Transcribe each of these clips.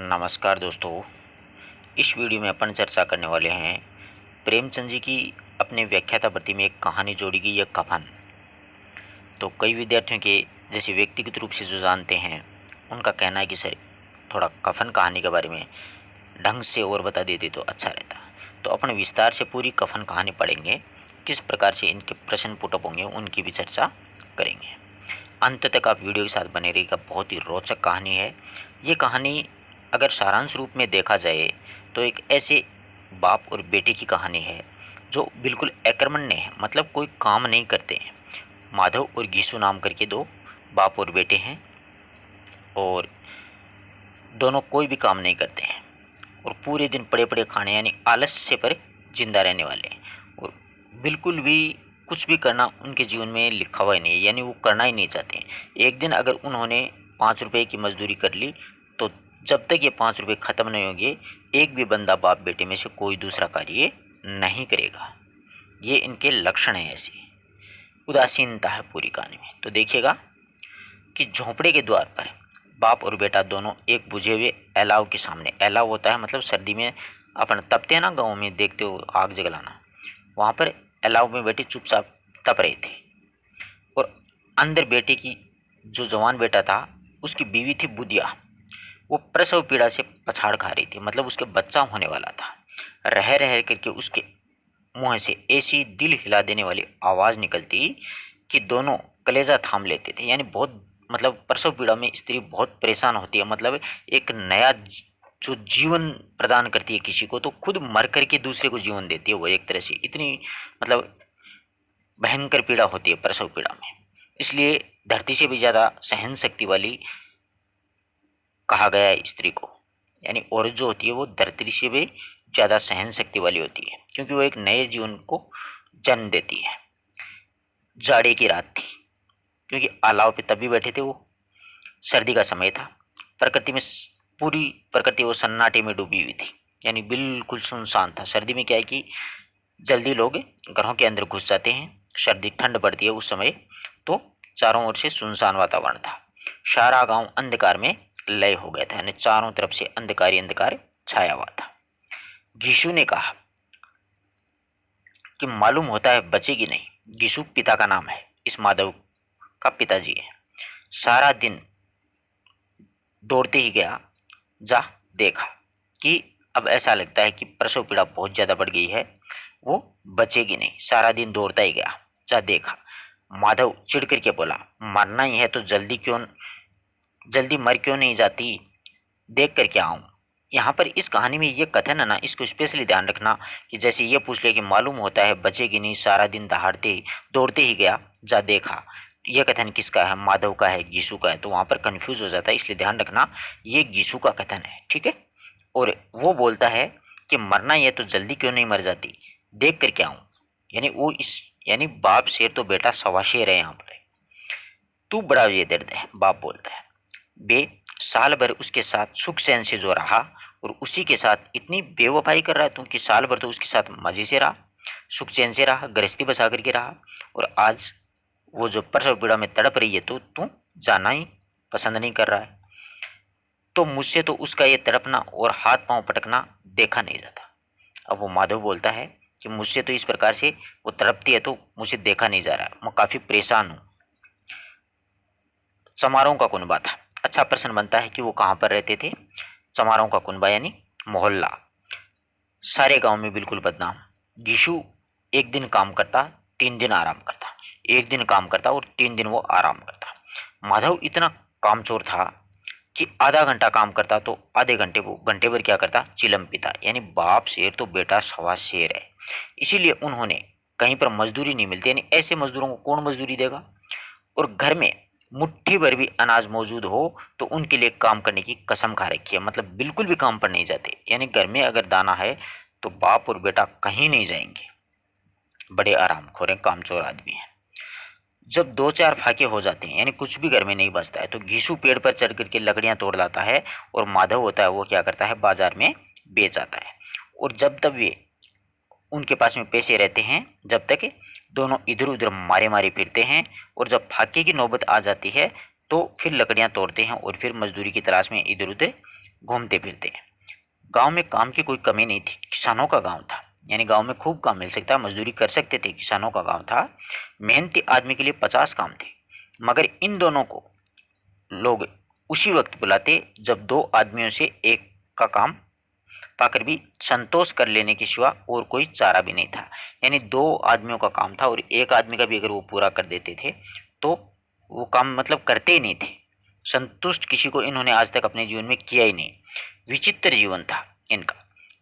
नमस्कार दोस्तों। इस वीडियो में अपन चर्चा करने वाले हैं प्रेमचंद जी की अपने व्याख्यातावृत्ति में एक कहानी जोड़ी गई है कफन। तो कई विद्यार्थियों के जैसे व्यक्तिगत रूप से जो जानते हैं उनका कहना है कि सर थोड़ा कफन कहानी के बारे में ढंग से और बता देते तो अच्छा रहता। तो अपन विस्तार से पूरी कफन कहानी पढ़ेंगे, किस प्रकार से इनके प्रश्न पुटअप होंगे उनकी भी चर्चा करेंगे। अंत तक आप वीडियो के साथ बने रहिएगा। बहुत ही रोचक कहानी है ये कहानी। अगर सारांश रूप में देखा जाए तो एक ऐसे बाप और बेटे की कहानी है जो बिल्कुल अकर्मण्य है, मतलब कोई काम नहीं करते हैं। माधव और घीसू नाम करके दो बाप और बेटे हैं और दोनों कोई भी काम नहीं करते हैं और पूरे दिन पड़े पड़े खाने यानी आलस्य पर जिंदा रहने वाले हैं और बिल्कुल भी कुछ भी करना उनके जीवन में लिखा हुआ ही नहीं है, यानी वो करना ही नहीं चाहते हैं। एक दिन अगर उन्होंने 5 रुपए की मजदूरी कर ली तो जब तक ये 5 रुपए खत्म नहीं होंगे एक भी बंदा बाप बेटे में से कोई दूसरा कार्य नहीं करेगा। ये इनके लक्षण हैं। ऐसे उदासीनता है पूरी कहानी में। तो देखिएगा कि झोंपड़े के द्वार पर बाप और बेटा दोनों एक बुझे हुए अलाव के सामने, अलाव होता है मतलब सर्दी में अपन तपते हैं ना, गाँव में देखते हो आग जलाना, वहाँ पर अलाव में बैठे चुपचाप तप रहे थे। और अंदर बेटे की जो जवान बेटा था उसकी बीवी थी बुधिया, वो प्रसव पीड़ा से पछाड़ खा रही थी, मतलब उसके बच्चा होने वाला था। रह रह करके उसके मुंह से ऐसी दिल हिला देने वाली आवाज़ निकलती कि दोनों कलेजा थाम लेते थे। यानी बहुत मतलब प्रसव पीड़ा में स्त्री बहुत परेशान होती है, मतलब एक नया जो जीवन प्रदान करती है किसी को, तो खुद मर करके दूसरे को जीवन देती है वो। एक तरह से इतनी मतलब भयंकर पीड़ा होती है प्रसव पीड़ा में, इसलिए धरती से भी ज़्यादा सहन शक्ति वाली कहा गया है स्त्री को। यानी औरत जो होती है वो धरती से भी ज़्यादा सहन शक्ति वाली होती है, क्योंकि वो एक नए जीवन को जन्म देती है। जाड़े की रात थी, क्योंकि अलाव पे तभी बैठे थे वो, सर्दी का समय था। प्रकृति में पूरी प्रकृति वो सन्नाटे में डूबी हुई थी, यानी बिल्कुल सुनसान था। सर्दी में क्या है कि जल्दी लोग घरों के अंदर घुस जाते हैं, सर्दी ठंड पड़ती है उस समय, तो चारों ओर से सुनसान वातावरण था। सारा गांव अंधकार में लय हो गया था, यानी चारों तरफ से अंधकार ही अंधकार छाया हुआ था। घीशु ने कहा कि मालूम होता है बचेगी नहीं। घीशु पिता का नाम है, इस माधव का पिताजी है। सारा दिन दौड़ते ही गया, जा देखा कि अब ऐसा लगता है कि प्रसव पीड़ा बहुत ज्यादा बढ़ गई है, वो बचेगी नहीं। सारा दिन दौड़ता ही गया, जा देखा। माधव चिढ़ करके बोला, मरना ही है तो जल्दी मर क्यों नहीं जाती, देख कर क्या आऊं। यहाँ पर इस कहानी में ये कथन है ना, इसको स्पेशली ध्यान रखना कि जैसे ये पूछ ले कि मालूम होता है बचेगी नहीं, सारा दिन दौड़ते ही गया, जा देखा, ये कथन किसका है, माधव का है, गीसू का है, तो वहां पर कंफ्यूज हो जाता है, इसलिए ध्यान रखना ये गीसू का कथन है, ठीक है। और वो बोलता है कि मरना ही है तो जल्दी क्यों नहीं मर जाती, देख कर क्या आऊं। यानी वो इस यानी बाप शेर तो बेटा सवा शेर है यहाँ पर। तू बड़ा ये दर्द है, बाप बोलता है। बे साल भर उसके साथ सुख चैन से जो रहा और उसी के साथ इतनी बेवफाई कर रहा है तू कि साल भर तो उसके साथ मजे से रहा, सुख चैन से रहा, गृहस्थी बसा करके रहा, और आज वो जो प्रसव पीड़ा में तड़प रही है तो तू जाना ही पसंद नहीं कर रहा है। तो मुझसे तो उसका ये तड़पना और हाथ पांव पटकना देखा नहीं जाता। अब वो माधव बोलता है कि मुझसे तो इस प्रकार से वो तड़पती है तो मुझे देखा नहीं जा रहा, मैं काफी परेशान हूं। चमारों का कुनबा था। अच्छा प्रश्न बनता है कि वो कहाँ पर रहते थे। चमारों का कुनबा यानी मोहल्ला, सारे गांव में बिल्कुल बदनाम। गिशु एक दिन काम करता, 3 दिन आराम करता, एक दिन काम करता और 3 दिन वो आराम करता। माधव इतना कामचोर था कि आधा घंटा काम करता तो आधे घंटे वो घंटे भर क्या करता, चिलम पीता। यानी बाप शेर तो बेटा सवा शेर है, इसीलिए उन्होंने कहीं पर मजदूरी नहीं मिलती, यानी ऐसे मजदूरों को कौन मजदूरी देगा। और घर में मुट्ठी भर भी अनाज मौजूद हो तो उनके लिए काम करने की कसम खा रखी है, मतलब बिल्कुल भी काम पर नहीं जाते। यानी घर में अगर दाना है तो बाप और बेटा कहीं नहीं जाएंगे, बड़े आरामखोर हैं, कामचोर आदमी हैं। जब 2-4 फाके हो जाते हैं यानी कुछ भी घर में नहीं बचता है तो घीसू पेड़ पर चढ़ करके लकड़ियां तोड़ लाता है और माधव होता है वो क्या करता है, बाजार में बेच आता है। और जब तक वे उनके पास में पैसे रहते हैं जब तक दोनों इधर उधर मारे मारे फिरते हैं, और जब फाके की नौबत आ जाती है तो फिर लकड़ियां तोड़ते हैं और फिर मजदूरी की तलाश में इधर उधर घूमते फिरते हैं। गांव में काम की कोई कमी नहीं थी, किसानों का गांव था, यानी गांव में खूब काम मिल सकता, मजदूरी कर सकते थे, किसानों का गांव था। मेहनती आदमी के लिए 50 काम थे, मगर इन दोनों को लोग उसी वक्त बुलाते जब दो आदमियों से एक का काम पाकर भी संतोष कर लेने के सिवा और कोई चारा भी नहीं था। यानी दो आदमियों का काम था और एक आदमी का भी अगर वो पूरा कर देते थे तो वो काम मतलब करते ही नहीं थे। संतुष्ट किसी को इन्होंने आज तक अपने जीवन में किया ही नहीं। विचित्र जीवन था इनका।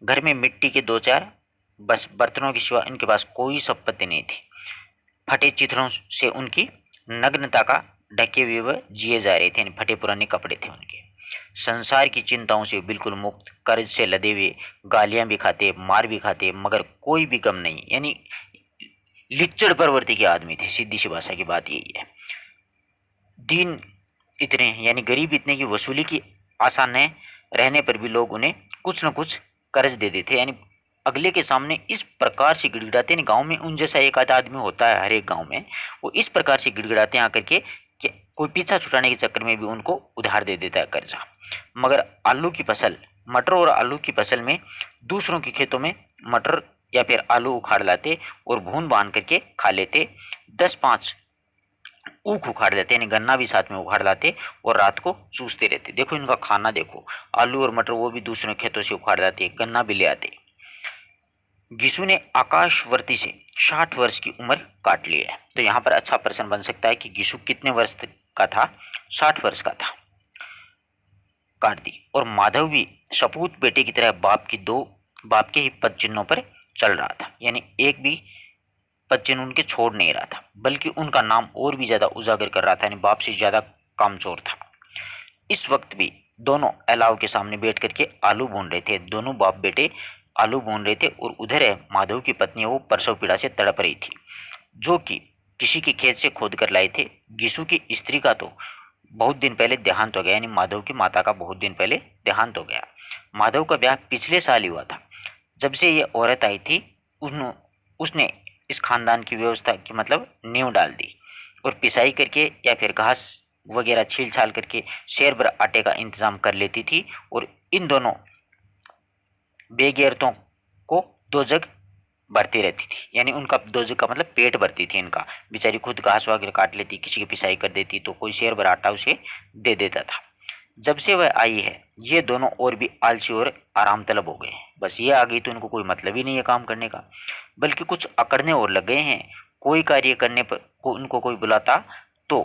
घर में मिट्टी के दो चार बस बर्तनों के सिवा इनके पास कोई संपत्ति नहीं थी। फटे चित्रों से उनकी नग्नता का ढके हुए वह जिए जा रहे थे, यानी फटे पुराने कपड़े थे उनके। संसार की चिंताओं से बिल्कुल मुक्त, कर्ज से लदे हुए, गालियां भी खाते, मार भी खाते, मगर कोई भी गम नहीं। यानी लिच्चड़ प्रवृत्ति के आदमी थे, सीधी सी भाषा की बात यही है। दीन इतने यानी गरीब इतने की वसूली की आशा न रहने पर भी लोग उन्हें कुछ न कुछ कर्ज दे देते, यानी अगले के सामने इस प्रकार से गिड़गिड़ाते हैं। गांव में उन जैसा एक आधा आदमी होता है हर एक गांव में, वो इस प्रकार से गिड़गिड़ाते हैं आकर के कि कोई पीछा छुटाने के चक्कर में भी उनको उधार दे देता है कर्जा। मगर आलू की फसल, मटर और आलू की फसल में दूसरों के खेतों में मटर या फिर आलू उखाड़ लाते और भून बांध करके खा लेते। 10-5 ऊख उखाड़ देते, यानी गन्ना भी साथ में उखाड़ लाते और रात को चूसते रहते। देखो इनका खाना देखो, आलू और मटर वो भी दूसरे खेतों से उखाड़ लाते, गन्ना भी ले आते। गिसु ने आकाशवर्ती से 60 वर्ष की उम्र काट ली है। तो यहाँ पर अच्छा प्रश्न बन सकता है कि गिसु कितने वर्ष का था? 60 वर्ष का था, काट दी। और माधव भी सपूत बेटे की तरह बाप के ही पद चिन्हों पर चल रहा था, यानी एक भी पद चिन्ह उनके छोड़ नहीं रहा था, बल्कि उनका नाम और भी ज्यादा उजागर कर रहा था, यानी बाप से ज्यादा कामचोर था। इस वक्त भी दोनों अलाव के सामने बैठ करके आलू भून रहे थे। दोनों बाप बेटे आलू भून रहे थे और उधर है माधव की पत्नी, वो प्रसव पीड़ा से तड़प रही थी, जो कि किसी के खेत से खोद कर लाए थे। गिसु की स्त्री का तो बहुत दिन पहले देहांत हो गया, यानी माधव की माता का बहुत दिन पहले देहांत हो गया। माधव का ब्याह पिछले साल ही हुआ था। जब से ये औरत आई थी उसने इस खानदान की व्यवस्था की मतलब नींव डाल दी और पिसाई करके या फिर घास वगैरह छील छाल करके शेर भर आटे का इंतजाम कर लेती थी। और इन दोनों बेगैरतों को दो जग भरती रहती थी, यानी उनका दो जग का मतलब पेट भरती थी इनका। बेचारी खुद घास वगैरह काट लेती, किसी की पिसाई कर देती, तो कोई शेर भर आटा उसे दे देता था। जब से वह आई है ये दोनों और भी आलसी और आराम तलब हो गए। बस ये आ गई तो इनको कोई मतलब ही नहीं है काम करने का, बल्कि कुछ अकड़ने और लग गए हैं। कोई कार्य करने पर को उनको कोई बुलाता तो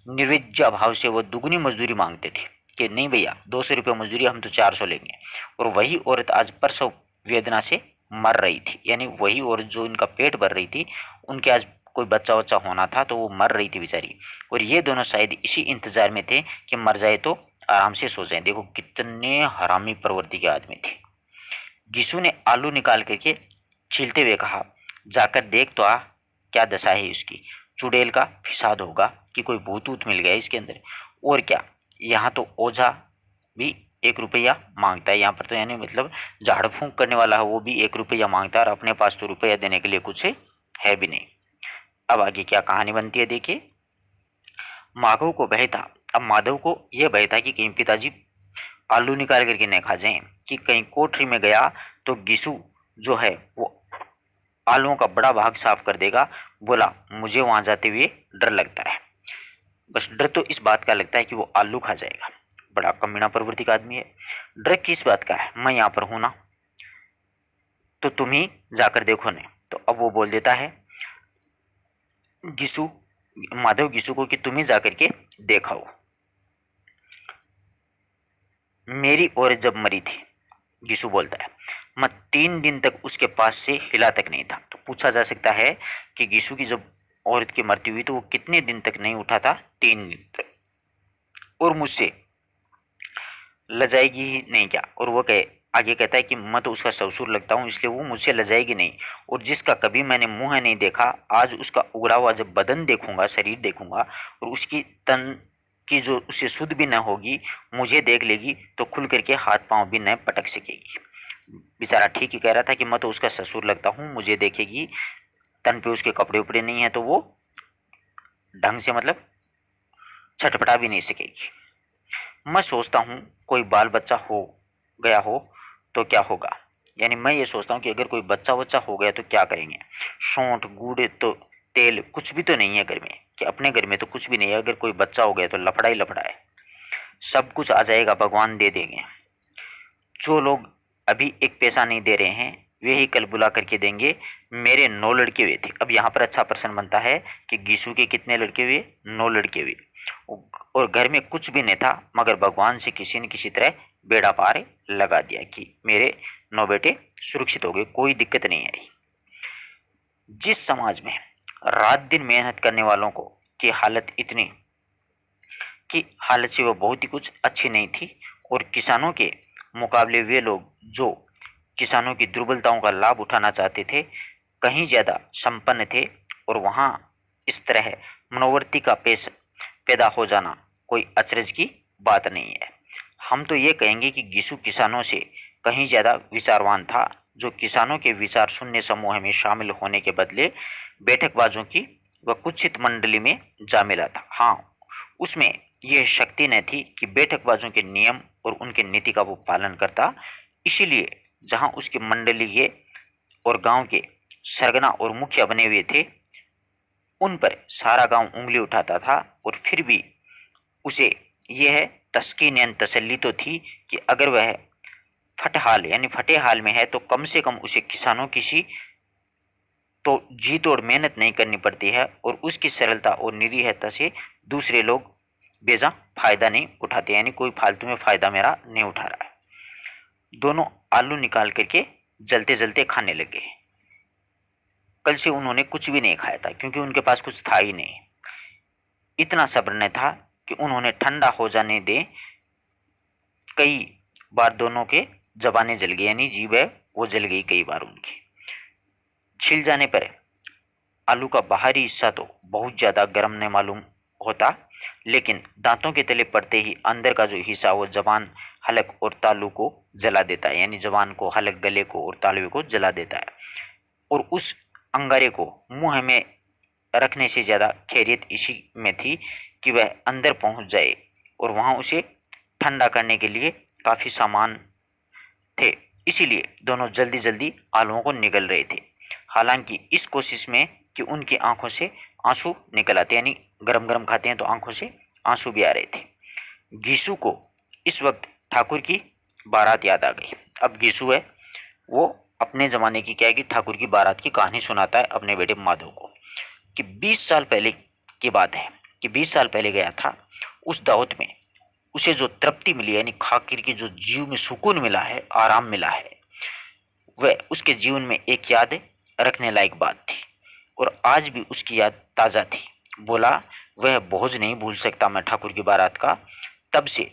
निर्विज्ञा भाव से वो दुगनी मजदूरी मांगते थे कि नहीं भैया 200 रुपये मजदूरी, हम तो 400 लेंगे। और वही औरत आज प्रसव वेदना से मर रही थी, यानी वही औरत जो इनका पेट भर रही थी, उनके आज कोई बच्चा वच्चा होना था तो वो मर रही थी बेचारी। और ये दोनों शायद इसी इंतजार में थे कि मर जाए तो आराम से सो जाए। देखो कितने हरामी प्रवृत्ति के आदमी थे। गिसु ने आलू निकाल करके छीलते हुए कहा, जाकर देख तो आ क्या दशा है इसकी। चुड़ैल का फिसाद होगा कि कोई भूत ऊत मिल गया इसके अंदर। और क्या, यहाँ तो ओझा भी 1 रुपया मांगता है यहाँ पर, तो यानी मतलब झाड़ फूंक करने वाला है वो भी 1 रुपया मांगता है, और अपने पास तो रुपया देने के लिए कुछ है भी नहीं। अब आगे क्या कहानी बनती है देखिए। माधव को भय था, अब माधव को यह भय था कि कहीं पिताजी आलू निकाल करके न खा जाएं, कि कहीं कोठरी में गया तो गिसु जो है वो आलूओं का बड़ा भाग साफ कर देगा। बोला मुझे वहां जाते हुए डर लगता है। बस डर तो इस बात का लगता है कि वो आलू खा जाएगा। बड़ा कमीना प्रवृत्ति का आदमी है। डर किस बात का है, मैं यहाँ पर हूं ना, तो तुम ही जाकर देखो ने। तो अब वो बोल देता है गिसु, माधव गिसु को कि तुम ही जाकर के देखाओ। मेरी औरत जब मरी थी, गिसु बोलता है, मैं 3 दिन तक उसके पास से हिला तक नहीं था। तो पूछा जा सकता है कि गिसु की जब औरत की मृत्यु हुई तो वो कितने दिन तक नहीं उठा था? 3 दिन तक। और मुझसे लजाएगी ही नहीं क्या? और वो आगे कहता है कि मैं तो उसका ससुर लगता हूँ, इसलिए वो मुझसे लजाएगी नहीं। और जिसका कभी मैंने मुंह नहीं देखा, आज उसका उगड़ा हुआ जब बदन देखूंगा, शरीर देखूंगा, और उसकी तन की जो उसे शुद्ध भी न होगी, मुझे देख लेगी तो खुल करके हाथ पांव भी न पटक सकेगी। बेचारा ठीक ही कह रहा था कि मैं तो उसका ससुर लगता हूँ, मुझे देखेगी, तन पे उसके कपड़े उपड़े नहीं है तो वो ढंग से मतलब छटपटा भी नहीं सकेगी। मैं सोचता हूँ कोई बाल बच्चा हो गया हो तो क्या होगा, यानी मैं ये सोचता हूँ कि अगर कोई बच्चा बच्चा हो गया तो क्या करेंगे। सौंठ गुड़ तो तेल कुछ भी तो नहीं है घर में, कि अपने घर में तो कुछ भी नहीं है, अगर कोई बच्चा हो गया तो लफड़ा ही लफड़ा है, सब कुछ आ जाएगा, भगवान दे देंगे। जो लोग अभी एक पैसा नहीं दे रहे हैं वे ही कल बुला करके देंगे। मेरे 9 लड़के हुए थे। अब यहाँ पर अच्छा प्रश्न बनता है कि गीसू के कितने लड़के हुए, 9 लड़के हुए, और घर में कुछ भी नहीं था, मगर भगवान से किसी न किसी तरह बेड़ा पार लगा दिया कि मेरे 9 बेटे सुरक्षित हो गए, कोई दिक्कत नहीं आई। जिस समाज में रात दिन मेहनत करने वालों को की हालत इतनी कि हालत से वह बहुत ही कुछ अच्छी नहीं थी, और किसानों के मुकाबले वे लोग जो किसानों की दुर्बलताओं का लाभ उठाना चाहते थे कहीं ज़्यादा संपन्न थे, और वहाँ इस तरह मनोवर्ती का पेश पैदा हो जाना कोई अचरज की बात नहीं है। हम तो ये कहेंगे कि गीसू किसानों से कहीं ज़्यादा विचारवान था, जो किसानों के विचार शून्य समूह में शामिल होने के बदले बैठकबाजों की व कुत्सित मंडली में जा मिला था। हाँ, उसमें यह शक्ति न थी कि बैठकबाजों के नियम और उनके नीति का वो पालन करता, इसीलिए जहाँ उसकी मंडली के और गांव के सरगना और मुखिया बने हुए थे उन पर सारा गांव उंगली उठाता था, और फिर भी उसे यह तस्कीन यानी तसल्ली तो थी कि अगर वह फटहाल यानी फटे हाल में है तो कम से कम उसे किसानों की सी तो जी तोड़ मेहनत नहीं करनी पड़ती है, और उसकी सरलता और निरीहता से दूसरे लोग बेजा फायदा नहीं उठाते, यानी कोई फालतू में फायदा मेरा नहीं उठा रहा है। दोनों आलू निकाल करके जलते जलते खाने लगे। कल से उन्होंने कुछ भी नहीं खाया था क्योंकि उनके पास कुछ था ही नहीं। इतना सब्र न था कि उन्होंने ठंडा हो जाने दे। कई बार दोनों के जबाने जल गई, यानी जीभ है वो जल गई कई बार उनकी। छिल जाने पर आलू का बाहरी हिस्सा तो बहुत ज्यादा गर्म नहीं मालूम होता, लेकिन दांतों के तले पड़ते ही अंदर का जो हिस्सा वो जबान हलक और तालू को जला देता है, यानी जबान को, हलक, गले को और तालवे को जला देता है। और उस अंगारे को मुंह में रखने से ज्यादा खैरियत इसी में थी कि वह अंदर पहुंच जाए, और वहां उसे ठंडा करने के लिए काफी सामान थे। इसीलिए दोनों जल्दी जल्दी आलुओं को निगल रहे थे, हालांकि इस कोशिश में कि उनकी आंखों से आंसू निकल आते, यानी गरम गरम खाते हैं तो आंखों से आंसू भी आ रहे थे। गीसू को इस वक्त ठाकुर की बारात याद आ गई। अब गीसू है वो अपने जमाने की क्या है कि ठाकुर की बारात की कहानी सुनाता है अपने बेटे माधव को, कि 20 साल पहले की बात है कि 20 साल पहले गया था उस दावत में, उसे जो तृप्ति मिली यानी खाकर के जो जीव में सुकून मिला है, आराम मिला है, वह उसके जीवन में एक याद रखने लायक बात थी, और आज भी उसकी याद ताज़ा थी। बोला वह बोझ नहीं भूल सकता मैं ठाकुर की बारात का। तब से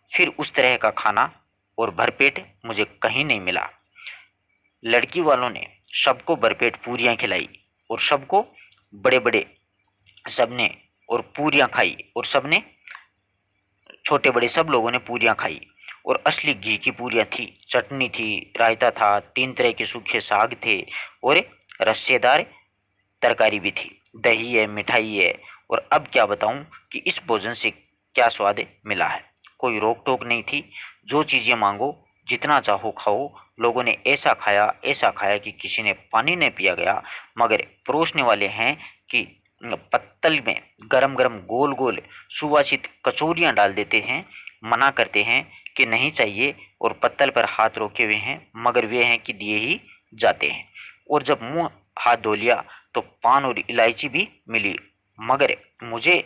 फिर उस तरह का खाना और भरपेट मुझे कहीं नहीं मिला। लड़की वालों ने सबको भरपेट पूरियां खिलाई, और सबको बड़े बड़े सबने और पूरियां खाई, और सबने छोटे बड़े सब लोगों ने पूरियां खाई, और असली घी की पूरियां थी, चटनी थी, रायता था, 3 तरह के सूखे साग थे, और रस्सेदार तरकारी भी थी, दही है, मिठाई है। और अब क्या बताऊं कि इस भोजन से क्या स्वाद मिला है। कोई रोक टोक नहीं थी, जो चीजें मांगो जितना चाहो खाओ। लोगों ने ऐसा खाया कि किसी ने पानी नहीं पिया गया, मगर परोसने वाले हैं कि पत्तल में गरम गरम गोल गोल सुवासित कचौरियां डाल देते हैं, मना करते हैं कि नहीं चाहिए, और पत्तल पर हाथ रोके हुए हैं, मगर वे हैं कि दिए ही जाते हैं। और जब मुंह हाथ धो लिया तो पान और इलायची भी मिली, मगर मुझे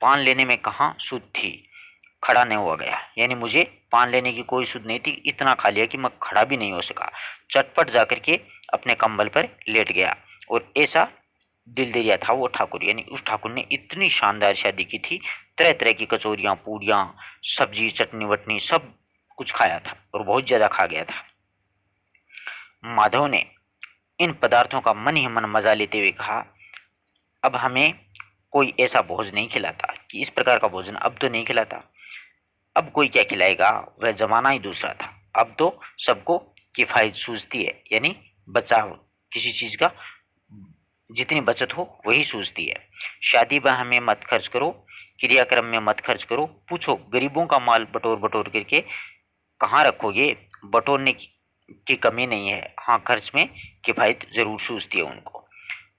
पान लेने में कहाँ सुध थी, खड़ा नहीं हुआ गया, यानी मुझे पान लेने की कोई सुध नहीं थी। इतना खा लिया कि मैं खड़ा भी नहीं हो सका, चटपट जाकर के अपने कंबल पर लेट गया। और ऐसा दिल दरिया था वो ठाकुर, यानी उस ठाकुर ने इतनी शानदार शादी की थी, तरह तरह की कचौरियाँ, पूड़ियाँ, सब्जी, चटनी वटनी सब कुछ खाया था, और बहुत ज्यादा खा गया था। माधव ने इन पदार्थों का मन ही मन मजा लेते हुए कहा, अब हमें कोई ऐसा भोज नहीं खिलाता कि इस प्रकार का भोजन अब तो नहीं खिलाता। अब कोई क्या खिलाएगा, वह जमाना ही दूसरा था। अब तो सबको किफायत सूझती है, यानी बचाव किसी चीज का जितनी बचत हो वही सूझती है। शादी में हमें मत खर्च करो, क्रियाक्रम में मत खर्च करो, पूछो गरीबों का माल बटोर बटोर करके कहाँ रखोगे, बटोरने की कमी नहीं है, हाँ खर्च में किफायत जरूर सूझती है उनको।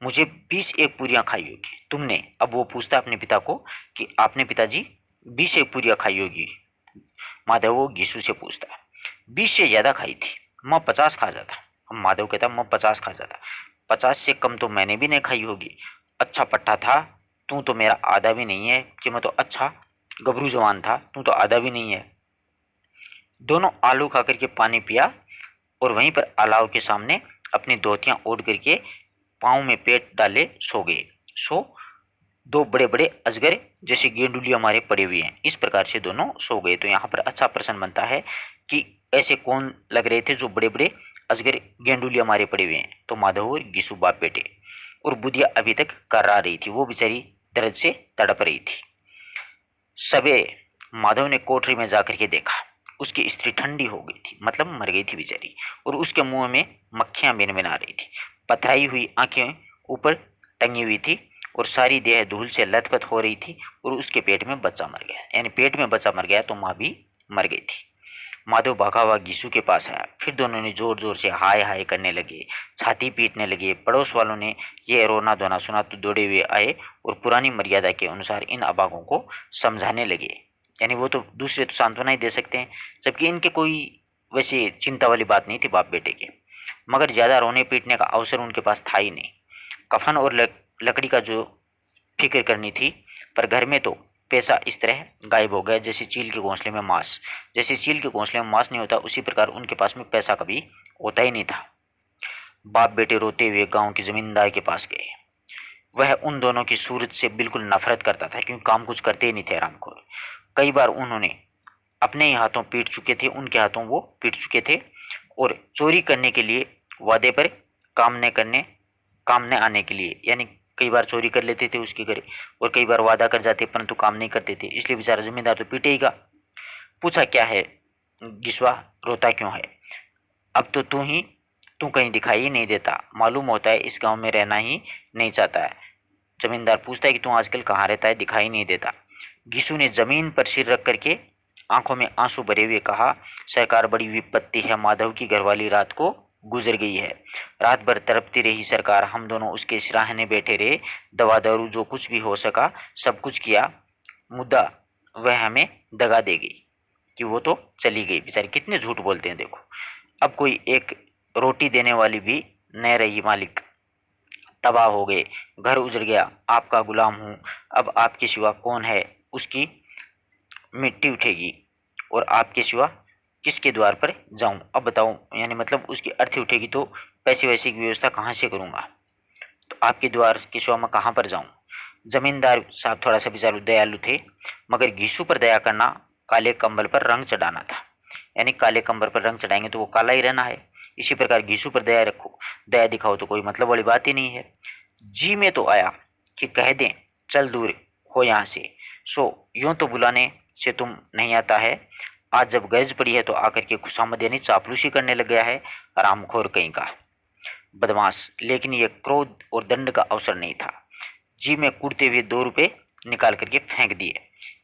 मुझे 20 एक पूरियां खाई होगी तुमने। अब वो पूछता है अपने पिता को कि आपने पिताजी 20 एक पूरियां खाई होगी। माधव वो घिसू से पूछता, 20 से ज्यादा खाई थी, मैं 50 खा जाता। अब माधव कहता मैं 50 खा जाता, 50 से कम तो मैंने भी नहीं खाई होगी। अच्छा पट्टा था, तू तो मेरा आधा भी नहीं है, कि मैं तो अच्छा गबरू जवान था, तू तो आधा भी नहीं है। दोनों आलू खा करके पानी पिया और वहीं पर अलाव के सामने अपनी धोतियां ओढ़ करके पाँव में पेट डाले सो गए। सो दो बड़े बड़े अजगर जैसे गेंडुलिया हमारे पड़े हुए हैं, इस प्रकार से दोनों सो गए। तो यहाँ पर अच्छा प्रश्न बनता है कि ऐसे कौन लग रहे थे जो बड़े बड़े अजगर गेंडुलिया हमारे पड़े हुए हैं। तो माधव और गिसु बाप बेटे। और बुधिया अभी तक कर्रा रही थी, वो बेचारी दर्द से तड़प रही थी। सवेरे माधव ने कोठरी में जाकर के देखा, उसकी स्त्री ठंडी हो गई थी, मतलब मर गई थी बेचारी, और उसके मुंह में मक्खियां भिनभिना रही थी। पथराई हुई आंखें ऊपर टंगी हुई थी और सारी देह धूल से लथपथ हो रही थी। और उसके पेट में बच्चा मर गया, यानी पेट में बच्चा मर गया तो माँ भी मर गई थी। माधव भागा हुआ घिसू के पास आया, फिर दोनों ने जोर जोर से हाय हाय करने लगे, छाती पीटने लगे। पड़ोस वालों ने ये रोना धोना सुना तो दौड़े हुए आए और पुरानी मर्यादा के अनुसार इन अभागों को समझाने लगे। यानी वो तो दूसरे तो सांत्वना ही दे सकते हैं, जबकि इनके कोई वैसे चिंता वाली बात नहीं थी बाप बेटे के। मगर ज्यादा रोने पीटने का अवसर उनके पास था ही नहीं। कफन और लकड़ी का जो फिक्र करनी थी, पर घर में तो पैसा इस तरह गायब हो गया जैसे चील के घोंसले में मांस। जैसे चील के घोंसले में मांस नहीं होता, उसी प्रकार उनके पास में पैसा कभी होता ही नहीं था। बाप बेटे रोते हुए गांव के जमींदार के पास गए। वह उन दोनों की सूरत से बिल्कुल नफरत करता था, क्योंकि काम कुछ करते ही नहीं थे हरामखोर। कई बार उन्होंने अपने ही हाथों पीट चुके थे, उनके हाथों वो पीट चुके थे। और चोरी करने के लिए वादे पर काम न आने के लिए, यानी कई बार चोरी कर लेते थे उसके घर, और कई बार वादा कर जाते परंतु काम नहीं करते थे, इसलिए बेचारा जमींदार तो पीटेगा। पूछा क्या है गिस्वा, रोता क्यों है? अब तो तू कहीं दिखाई ही नहीं देता, मालूम होता है इस गांव में रहना ही नहीं चाहता है। जमींदार पूछता है कि तू आजकल कहाँ रहता है, दिखाई नहीं देता। गिसू ने जमीन पर सिर रख करके आंखों में आंसू भरे हुए कहा, सरकार बड़ी विपत्ति है, माधव की घरवाली रात को गुजर गई है। रात भर तड़पती रही सरकार, हम दोनों उसके सिराहने बैठे रहे, दवा दारू जो कुछ भी हो सका सब कुछ किया, मुद्दा वह हमें दगा दे गई कि वो तो चली गई। बेचारे कितने झूठ बोलते हैं देखो। अब कोई एक रोटी देने वाली भी न रही, मालिक तबाह हो गए, घर उजड़ गया, आपका गुलाम हूँ, अब आपके सिवा कौन है उसकी मिट्टी उठेगी, और आपके सिवा किसके द्वार पर जाऊं? अब बताओ, यानी मतलब उसकी अर्थी उठेगी तो पैसे वैसे की व्यवस्था कहाँ से करूंगा, तो आपके द्वार के सिवा मैं कहाँ पर जाऊं? जमींदार साहब थोड़ा सा बेचारू दयालु थे, मगर घीसू पर दया करना काले कंबल पर रंग चढ़ाना था। यानी काले कंबल पर रंग चढ़ाएंगे तो वो काला ही रहना है। इसी प्रकार घीसू पर दया रखो, दया दिखाओ तो कोई मतलब वाली बात ही नहीं है। जी में तो आया कि कह दें चल दूर हो यहाँ से, सो यूं तो बुलाने से तुम नहीं आता है, आज जब गरज पड़ी है तो आकर के खुशामद यानी चापलूसी करने लग गया है, आरामखोर कहीं का बदमाश। लेकिन यह क्रोध और दंड का अवसर नहीं था। जी में कूदते हुए 2 रुपए निकाल करके फेंक दिए,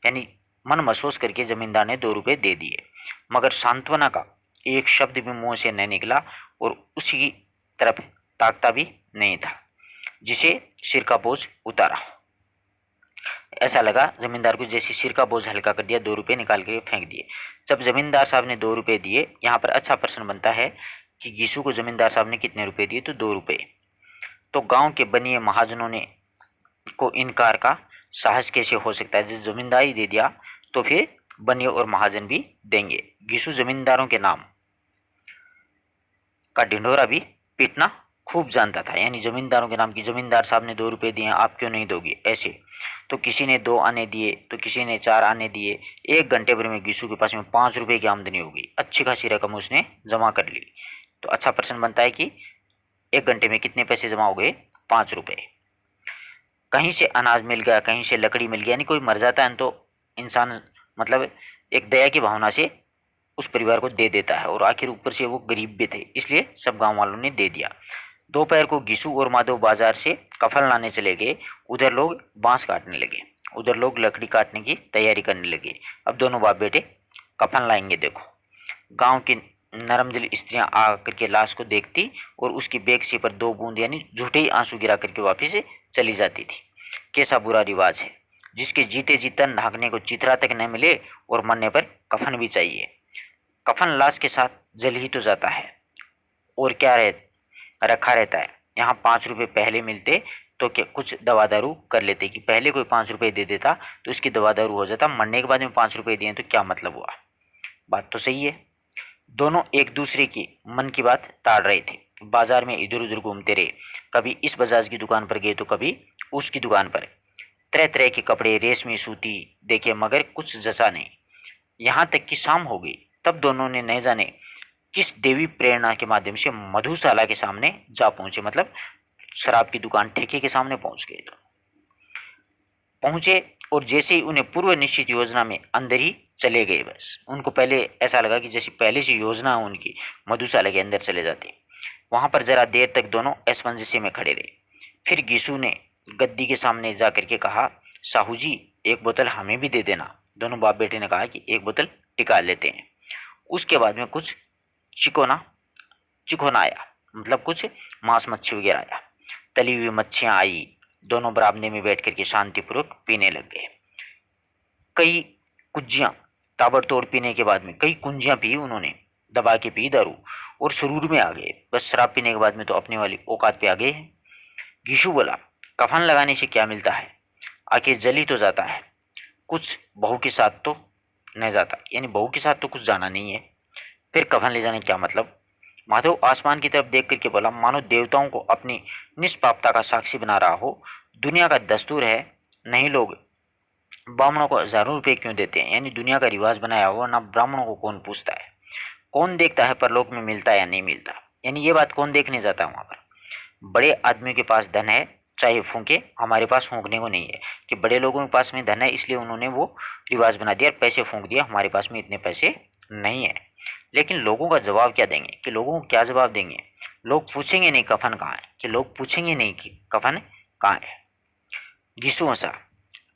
यानी मन महसूस करके जमींदार ने 2 रुपए दे दिए, मगर सांत्वना का एक शब्द भी मुंह से नहीं निकला और उसी तरफ ताकता भी नहीं था जिसे सिर का बोझ उतारा। ऐसा लगा जमींदार को जैसे सिर का बोझ हल्का कर दिया, 2 रुपए निकाल कर फेंक दिए। जब जमींदार साहब ने 2 रुपए दिए, यहाँ पर अच्छा प्रश्न बनता है कि घीसू को जमींदार साहब ने कितने रुपए दिए, तो 2 रुपए। तो गांव के बनिए महाजनों ने को इनकार का साहस कैसे हो सकता है? जब जमींदार ही दे दिया तो फिर बनिए और महाजन भी देंगे। घीसू जमींदारों के नाम का ढिंढोरा भी पीटना खूब जानता था, यानी जमींदारों के नाम की, जमींदार साहब ने 2 रुपए दिए, आप क्यों नहीं दोगे, ऐसे। तो किसी ने 2 आने दिए, तो किसी ने 4 आने दिए। 1 घंटे भर में घीसू के पास में 5 रुपए की आमदनी हो गई, अच्छी खासी रकम उसने जमा कर ली। तो अच्छा प्रश्न बनता है कि 1 घंटे में कितने पैसे जमा हो गए, 5 रुपए। कहीं से अनाज मिल गया, कहीं से लकड़ी मिल गया, यानी कोई मर जाता है तो इंसान मतलब एक दया की भावना से उस परिवार को दे देता है, और आखिर ऊपर से वो गरीब भी थे, इसलिए सब गांव वालों ने दे दिया। दोपहर को घिसू और माधव बाजार से कफन लाने चले गए, उधर लोग बांस काटने लगे। उधर लोग लकड़ी काटने की तैयारी करने लगे। अब दोनों बाप बेटे कफन लाएंगे। देखो, गांव की नरम दिल स्त्रियां आकर के लाश को देखती और उसकी बेगसी पर 2 बूंद यानी झूठे ही आंसू गिरा करके वापिस चली जाती थी। कैसा बुरा रिवाज है, जिसके जीते जी तन ढांकने को चिथरा तक न मिले और मरने पर कफन भी चाहिए। कफन लाश के साथ जल ही तो जाता है और क्या रखा रहता है। यहाँ 5 रुपए पहले मिलते तो क्या कुछ दवा दारू कर लेते, कि पहले कोई 5 रुपए दे देता तो इसकी दवा दारू हो जाता, मरने के बाद में 5 रुपए दिए तो क्या मतलब हुआ। बात तो सही है। दोनों एक दूसरे की मन की बात ताड़ रहे थे। बाजार में इधर उधर घूमते रहे, कभी इस बजाज की दुकान पर गए तो कभी उसकी दुकान पर। तरह तरह के कपड़े, रेशमी, सूती देखे, मगर कुछ जचा नहीं। यहाँ तक कि शाम हो गई, तब दोनों ने न जाने किस देवी प्रेरणा के माध्यम से मधुशाला के सामने जा पहुंचे, मतलब शराब की दुकान ठेके के सामने पहुंच गए। तो पहुंचे और जैसे ही उन्हें पूर्व निश्चित योजना में अंदर ही चले गए। बस उनको पहले ऐसा लगा कि जैसी पहले से योजना है उनकी, मधुशाला के अंदर चले जाते। वहां पर जरा देर तक दोनों असमंजस्य में खड़े रहे। फिर गीसू ने गद्दी के सामने जा करके कहा, साहू जी, एक बोतल हमें भी दे देना। दोनों बाप बेटे ने कहा कि एक बोतल टिका लेते हैं। उसके बाद में कुछ चिकोना चिकोना आया, मतलब कुछ मांस मच्छी वगैरह आया, तली हुई मच्छियां आई। दोनों बरामदे में बैठ करके शांतिपूर्वक पीने लग गए। कई कुंजियां ताबड़तोड़ पीने के बाद में कई कुंजियां पी उन्होंने, दबा के पी दारू और सुरूर में आ गए। बस शराब पीने के बाद में तो अपने वाली औकात पे आ गए हैं। गीशु बोला, कफन लगाने से क्या मिलता है, आखिर जल ही तो जाता है, कुछ बहू के साथ तो न जाता, यानी बहू के साथ तो कुछ जाना नहीं है, फिर कफन ले जाने क्या मतलब। माधव आसमान की तरफ देख करके बोला, मानो देवताओं को अपनी निष्पापता का साक्षी बना रहा हो। दुनिया का दस्तूर है, नहीं लोग ब्राह्मणों को हजारों रुपए क्यों देते हैं, यानी दुनिया का रिवाज बनाया हुआ ना, ब्राह्मणों को कौन पूछता है, कौन देखता है परलोक में मिलता है या नहीं मिलता, यानी ये बात कौन देखने जाता है वहां पर। बड़े आदमियों के पास धन है, चाहे फूंके, हमारे पास फूंकने को नहीं है, कि बड़े लोगों के पास में धन है इसलिए उन्होंने वो रिवाज बना दिया और पैसे फूंक दिया, हमारे पास में इतने पैसे नहीं है। लेकिन लोगों का जवाब क्या देंगे, कि लोगों को क्या जवाब देंगे। लोग पूछेंगे नहीं कफन कहाँ है, कि लोग पूछेंगे नहीं कि कफन कहाँ है। घिसू हंसा,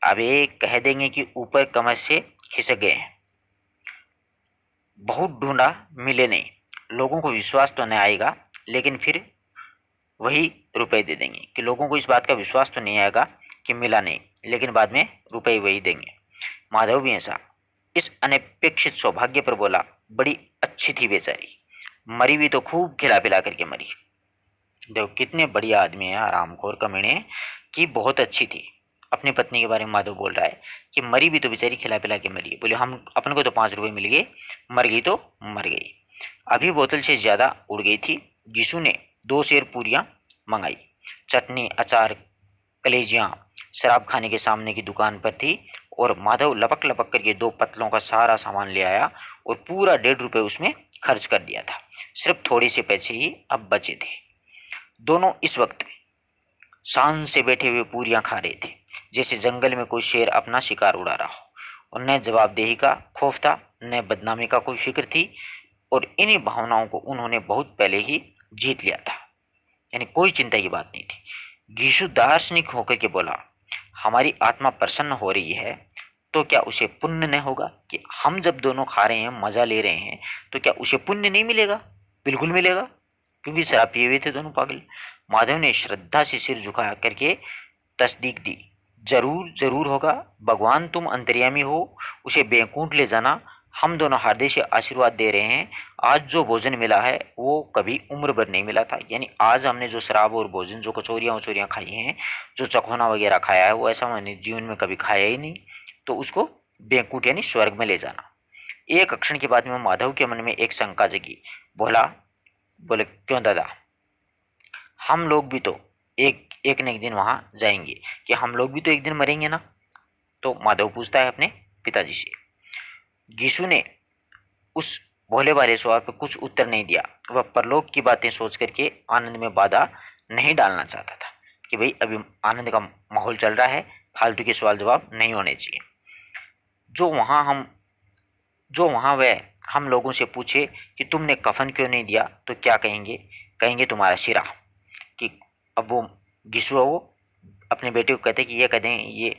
अब ये कह देंगे कि ऊपर कमर से खिसक गए हैं, बहुत ढूंढा मिले नहीं। लोगों को विश्वास तो नहीं आएगा, लेकिन फिर वही रुपए दे देंगे, कि लोगों को इस बात का विश्वास तो नहीं आएगा कि मिला नहीं, लेकिन बाद में रुपए वही देंगे। माधव भी ऐसा इस अनपेक्षित सौभाग्य पर बोला, बड़ी अच्छी थी बेचारी, मरी भी तो खूब खिला पिला करके मरी। देखो कितने बढ़िया आदमी है आरामखोर कमीने, कि बहुत अच्छी थी। अपनी पत्नी के बारे में माधव बोल रहा है कि मरी भी तो बेचारी खिला पिला के मरी। बोले हम अपन को तो 5 रुपए मिल गए, मर गई तो मर गई। अभी बोतल से ज्यादा उड़ गई थी। गिशु ने 2 सेर पूरियां मंगाई, चटनी, अचार, कलेजियां शराब खाने के सामने की दुकान पर थी, और माधव लपक लपक करके 2 पतलों का सारा सामान ले आया और पूरा 1.5 रुपए उसमें खर्च कर दिया था। सिर्फ थोड़े से पैसे ही अब बचे थे। दोनों इस वक्त शान से बैठे हुए पूरियां खा रहे थे, जैसे जंगल में कोई शेर अपना शिकार उड़ा रहा हो। और न जवाबदेही का खौफ था, न बदनामी का कोई फिक्र थी, और इन्हीं भावनाओं को उन्होंने बहुत पहले ही जीत लिया था, यानी कोई चिंता की बात नहीं थी। गीशु दार्शनिक होकर के बोला, हमारी आत्मा प्रसन्न हो रही है तो क्या उसे पुण्य न होगा, कि हम जब दोनों खा रहे हैं, मजा ले रहे हैं, तो क्या उसे पुण्य नहीं मिलेगा। बिल्कुल मिलेगा, क्योंकि शराब पिए हुए थे दोनों पागल। माधव ने श्रद्धा से सिर झुका करके तस्दीक दी, जरूर जरूर होगा, भगवान तुम अंतर्यामी हो, उसे बेकुंठ ले जाना। हम दोनों हृदय से आशीर्वाद दे रहे हैं। आज जो भोजन मिला है वो कभी उम्र भर नहीं मिला था, यानी आज हमने जो शराब और भोजन, जो कचौरियाँ वचौरियाँ खाई हैं, जो चखोना वगैरह खाया है, वो ऐसा मैंने जीवन में कभी खाया ही नहीं। तो उसको बेकुंठ यानी स्वर्ग में ले जाना। एक क्षण के बाद में माधव के मन में एक शंका जगी। बोले क्यों दादा, हम लोग भी तो एक एक न एक दिन वहां जाएंगे, कि हम लोग भी तो एक दिन मरेंगे ना। तो माधव पूछता है अपने पिताजी से। गीशु ने उस भोले भाले सवाल पर कुछ उत्तर नहीं दिया। वह परलोक की बातें सोच करके आनंद में बाधा नहीं डालना चाहता था, कि भाई अभी आनंद का माहौल चल रहा है, फालतू के सवाल जवाब नहीं होने चाहिए। जो वहां हम जो वहां वह हम लोगों से पूछे कि तुमने कफन क्यों नहीं दिया, तो क्या कहेंगे, कहेंगे तुम्हारा शिरा। कि अब वो गिसुआ वो अपने बेटे को कहते कि ये कह दें, ये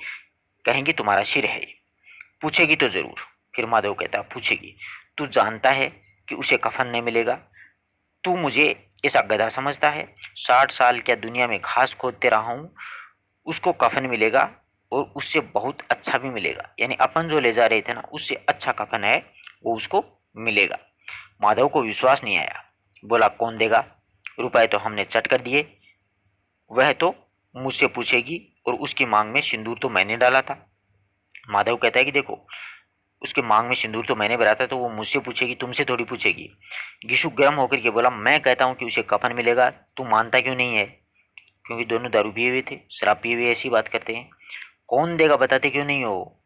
कहेंगी तुम्हारा सिर है। पूछेगी तो जरूर। फिर माधव कहता पूछेगी, तू जानता है कि उसे कफन नहीं मिलेगा? तू मुझे ऐसा गधा समझता है? 60 साल क्या दुनिया में घास खोदते रहा हूं, उसको कफन मिलेगा और उससे बहुत अच्छा भी मिलेगा। यानी अपन जो ले जा रहे थे ना, उससे अच्छा कफन है वो उसको मिलेगा। माधव को विश्वास नहीं आया। बोला कौन देगा? रुपए तो हमने चट कर दिए। वह तो मुझसे पूछेगी और उसकी मांग में सिंदूर तो मैंने डाला था। माधव कहता है कि देखो, उसके मांग में सिंदूर तो मैंने भरा था, तो वो मुझसे पूछेगी, तुमसे थोड़ी पूछेगी। गिशु गर्म होकर के बोला, मैं कहता हूं कि उसे कफन मिलेगा, तू मानता क्यों नहीं है? क्योंकि दोनों दारू पिए हुए थे, शराब पिए हुए ऐसी बात करते हैं। कौन देगा बताते क्यों नहीं हो?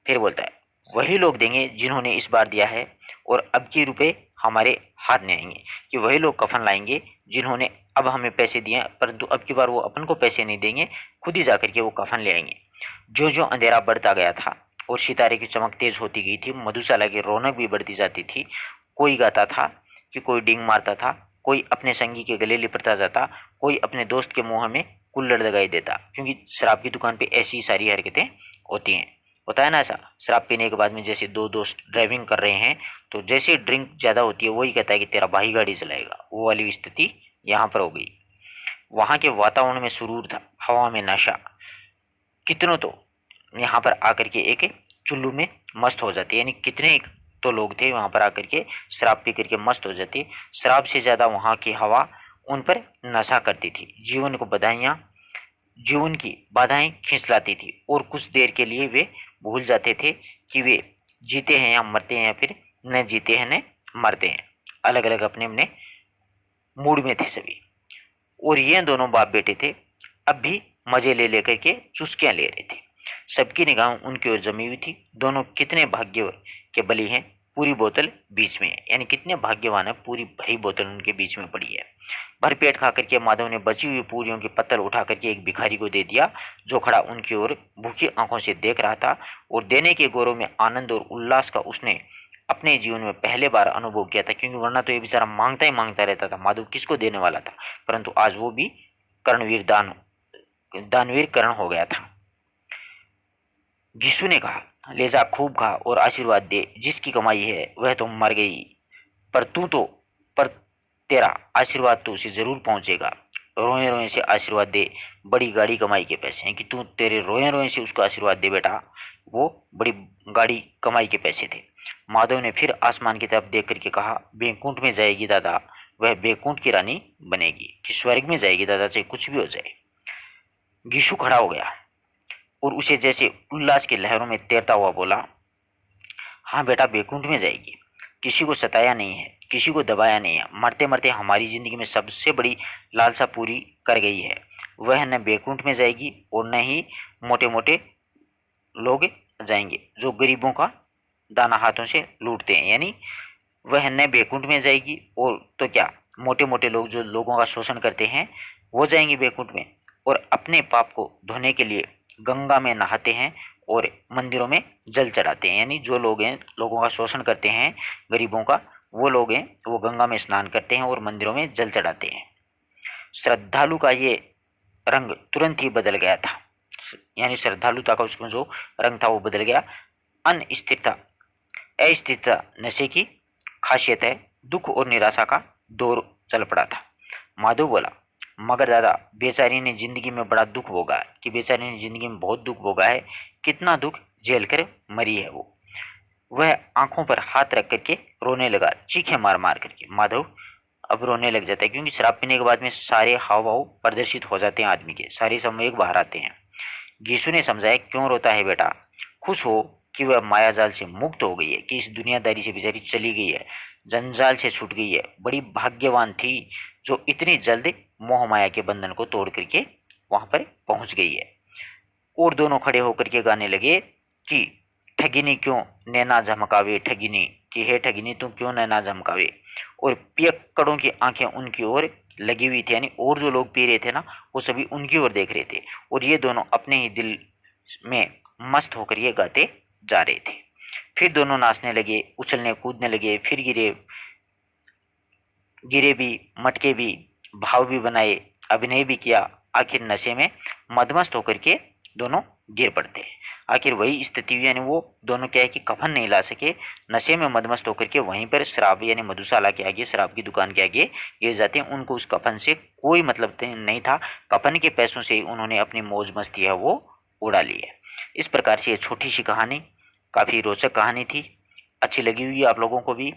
फिर बोलता है, वही लोग देंगे जिन्होंने इस बार दिया है, और अब के रुपए हमारे हाथ में आएंगे। कि वही लोग कफन लाएंगे जिन्होंने अब हमें पैसे दिए, परंतु अब की बार वो अपन को पैसे नहीं देंगे, खुद ही जाकर के वो कफन ले आएंगे। जो जो अंधेरा बढ़ता गया था और सितारे की चमक तेज होती गई थी, मधुशाला की रौनक भी बढ़ती जाती थी। कोई गाता था कि कोई डींग मारता था, कोई अपने संगी के गले लिपटता जाता, कोई अपने दोस्त के मुंह में कुल्लड़ लगाई देता। क्योंकि शराब की दुकान पे ऐसी सारी हरकतें होती हैं। होता है ना ऐसा, शराब पीने के बाद में जैसे दो दोस्त ड्राइविंग कर रहे हैं, तो जैसे ड्रिंक ज़्यादा होती है वही कहता है कि तेरा भाई गाड़ी चलाएगा, वो वाली स्थिति यहाँ पर हो गई। वहाँ के वातावरण में सुरूर था, हवा में नशा। कितनों तो यहाँ पर आकर के एक चुल्लू में मस्त हो जाते, यानी कितने तो लोग थे वहाँ पर आकर के शराब पी करके मस्त हो जाते। शराब से ज़्यादा वहाँ की हवा उन पर नशा करती थी। जीवन की बाधाएं खींच लाती थी, और कुछ देर के लिए वे भूल जाते थे कि वे जीते हैं या मरते हैं, या फिर न जीते हैं न मरते हैं। अलग अलग अपने अपने मूड में थे सभी। और ये दोनों बाप बेटे थे, अब भी मजे ले लेकर के चुस्कियां ले रहे थे। सबकी निगाह उनकी ओर जमी हुई थी। दोनों कितने भाग्य के बली हैं, पूरी बोतल बीच में है। यानी कितने भाग्यवान है, पूरी भरी बोतल उनके बीच में पड़ी है। भर पेट खा करके माधव ने बची हुई पूरियों की पत्तल उठा करके एक भिखारी को दे दिया, जो खड़ा उनकी ओर भूखी आंखों से देख रहा था। और देने के गौरव में आनंद और उल्लास का उसने अपने जीवन में पहले बार अनुभव किया था। क्योंकि वरना तो ये बेचारा मांगता ही मांगता रहता था, माधव किसको देने वाला था। परंतु आज वो भी कर्णवीर दानवीर कर्ण हो गया था। घिसू ने कहा, ले जा, खूब खा और आशीर्वाद दे। जिसकी कमाई है वह तो मर गई, पर तू तो पर तेरा आशीर्वाद तो उसे जरूर पहुंचेगा। रोए रोए से आशीर्वाद दे, बड़ी गाड़ी कमाई के पैसे हैं कि तू तेरे रोए रोए से उसको आशीर्वाद दे बेटा, वो बड़ी गाड़ी कमाई के पैसे थे। माधव ने फिर आसमान की तरफ देख करके कहा, बैकुंठ में जाएगी दादा, वह बैकुंठ की रानी बनेगी। कि स्वर्ग में जाएगी दादा, चाहे कुछ भी हो जाए। घिसू खड़ा हो गया और उसे जैसे उल्लास की लहरों में तैरता हुआ बोला, हाँ बेटा, बैकुंठ में जाएगी। किसी को सताया नहीं है, किसी को दबाया नहीं है। मरते मरते हमारी जिंदगी में सबसे बड़ी लालसा पूरी कर गई है। वह न बैकुंठ में जाएगी और न ही मोटे मोटे लोग जाएंगे जो गरीबों का दाना हाथों से लूटते हैं। यानी वह न बैकुंठ में जाएगी, और तो क्या, मोटे मोटे लोग जो लोगों का शोषण करते हैं वो जाएंगे बैकुंठ में, और अपने पाप को धोने के लिए गंगा में नहाते हैं और मंदिरों में जल चढ़ाते हैं। यानी जो लोग हैं, लोगों का शोषण करते हैं, गरीबों का, वो लोग हैं, वो गंगा में स्नान करते हैं और मंदिरों में जल चढ़ाते हैं। श्रद्धालु का ये रंग तुरंत ही बदल गया था। यानी श्रद्धालुता का उसमें जो रंग था वो बदल गया। अनिश्चितता, अस्थिरता नशे की खासियत है। दुख और निराशा का दौर चल पड़ा था। माधव बोला, मगर दादा, बेचारी ने जिंदगी में बड़ा दुख भोगा है। कि बेचारी ने जिंदगी में बहुत दुख भोगा है। कितना दुख झेल कर मरी है वो। वह आंखों पर हाथ रख करके रोने लगा, चीखें मार मार करके। माधव अब रोने लग जाता है, क्योंकि शराब पीने के बाद में सारे हाव भाव प्रदर्शित हो जाते हैं आदमी के, सारे संवेग बाहर आते हैं। गीसू ने समझाया, क्यों रोता है बेटा, खुश हो कि वह माया जाल से मुक्त हो गई है, कि इस दुनियादारी से बेचारी चली गई है, जंजाल से छूट गई है। बड़ी भाग्यवान थी जो इतनी जल्द मोह माया के बंधन को तोड़ करके वहां पर पहुंच गई है। और दोनों खड़े होकर के गाने लगे कि ठगिनी क्यों नैना झमकावे, ठगिनी कि हे ठगिनी तू क्यों नैना झमकावे। और पियक्कड़ों की आंखें उनकी ओर लगी हुई थी। यानी और जो लोग पी रहे थे ना, वो सभी उनकी ओर देख रहे थे, और ये दोनों अपने ही दिल में मस्त होकर ये गाते जा रहे थे। फिर दोनों नाचने लगे, उछलने कूदने लगे, फिर गिरे गिरे भी, मटके भी, भाव भी बनाए, अभिनय भी किया। आखिर नशे में मदमस्त होकर के दोनों गिर पड़ते हैं। आखिर वही स्थिति हुई, यानी वो दोनों क्या है कि कफन नहीं ला सके, नशे में मदमस्त होकर के वहीं पर शराब यानी मधुशाला के आगे, शराब की दुकान के आगे गिर जाते हैं। उनको उस कफन से कोई मतलब नहीं था, कफन के पैसों से ही उन्होंने अपनी मौज मस्ती है वो उड़ा ली है। इस प्रकार से ये छोटी सी कहानी काफ़ी रोचक कहानी थी, अच्छी लगी हुई आप लोगों को भी।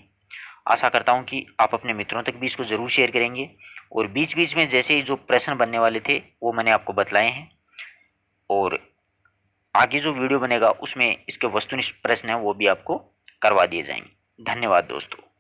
आशा करता हूँ कि आप अपने मित्रों तक भी इसको ज़रूर शेयर करेंगे, और बीच बीच में जैसे ही जो प्रश्न बनने वाले थे वो मैंने आपको बतलाए हैं, और आगे जो वीडियो बनेगा उसमें इसके वस्तुनिष्ठ प्रश्न हैं वो भी आपको करवा दिए जाएंगे। धन्यवाद दोस्तों।